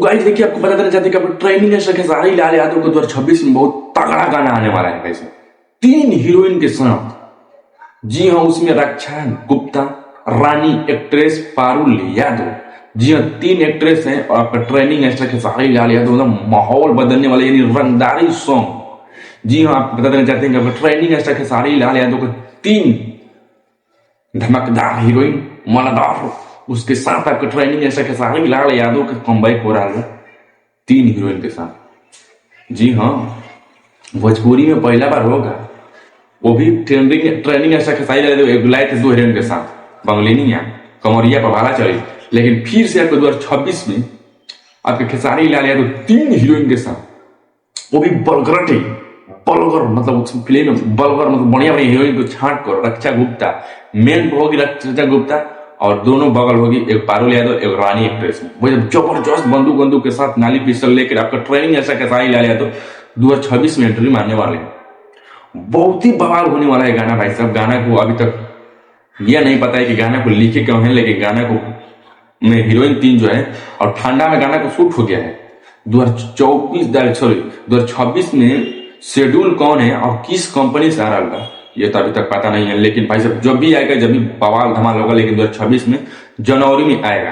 Guys देखिए, आपको बता देना चाहते हैं कि ट्रेनिंग है खेसारी लाल यादव को 2026 में बहुत तगड़ा गाना आने वाला है। वैसे 3 हीरोइन के साथ, जी हाँ, उसमें रक्षा गुप्ता, रानी एक्ट्रेस पारुल यादव, जी हाँ 3 एक्ट्रेस हैं। और आपका ट्रेनिंग है खेसारी लाल यादव, माहौल बदलने वाले यानी रंगदारी सॉन्ग। जी हाँ, आपको बता देना चाहते हैं कि ट्रेनिंग है खेसारी लाल यादव को 3 धमाकेदार हीरोइन मालादार, उसके साथ आपका ट्रेनिंग ऐसा खेसारी लाल यादव का कमबैक हो रहा है 3 हीरोइन के साथ। जी हाँ, भोजपुरी में पहला बार होगा, वो भी ट्रेनिंग ऐसा खेसारी लाल यादव लाए थे 2 हीरोइन के साथ, बंगलिनिया कमरिया पर भाला चली। लेकिन फिर से आपको 2026 में आपके खेसारी लाल यादव 3 हीरोइन के साथ, वो भी बलगरटे बलगर, मतलब फिल्म में बलगर, मतलब बढ़िया बढ़िया हीरोइन को छांट कर रक्षा गुप्ता मेन होगी, रक्षा गुप्ता, और दोनों बगल होगी एक पारुल यादव एक रानी एक्ट्रेस में। वो जब जबरदस्त बंदूक के साथ नाली पिस्टल लेकर आपका ट्रेनिंग ऐसा खेसारी लाल यादव 2026 में एंट्री मारने वाले हैं। बहुत ही बवाल होने वाला है गाना भाई साहब। गाना को अभी तक यह नहीं पता है कि गाना को लिखे क्यों है, लेकिन गाना को में हीरोइन 3 जो है, और ठंडा में गाना को शूट हो गया है। 2026 में शेड्यूल कौन है और किस कंपनी से आ रहा होगा ये तो अभी तक पता नहीं है। लेकिन भाई साहब जब भी आएगा, जब भी बवाल धमाल होगा, लेकिन 2026 में जनवरी में आएगा,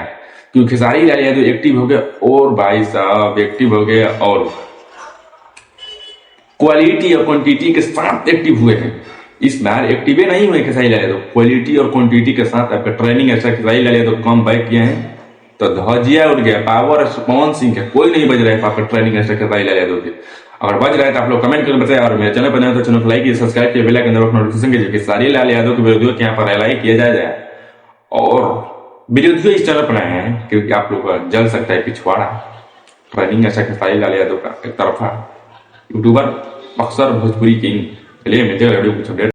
क्योंकि खेसारी लाल यादव एक्टिव हो गया, और भाई साहब एक्टिव हो गए, और क्वालिटी और क्वांटिटी के साथ एक्टिव हुए हैं। इस बार एक्टिव नहीं हुए खेसारी लाल यादव, क्वालिटी और क्वांटिटी के साथ आपका ट्रेनिंग ऐसा खेसारी लाल यादव कम बैक किए हैं, तो धजिया उठ गया, पावर पवन सिंह के कोई नहीं बज रहा है आपका ट्रेनिंग ऐसा खेसारी लाल यादव के। अगर बज रहा है तो आप लोग कमेंट करके बताएं, और मेरे चैनल पर नए तो चैनल को लाइक कीजिए, सब्सक्राइब कीजिए, बेल आइकन दबाकर नोटिफिकेशन कीजिए कि खेसारी लाल यादव की वीडियो के यहाँ पर लाइक किया जाए। और वीडियो इस चैनल पर आए हैं क्योंकि आप लोग का जल सकता है पिछवाड़ा। ट्रेनिंग ऐसा खेसारी लाल यादव का एक तरफा यूट्यूबर अक्सर भोजपुरी किंग। चलिए मिलते हैं वीडियो कुछ अपडेट।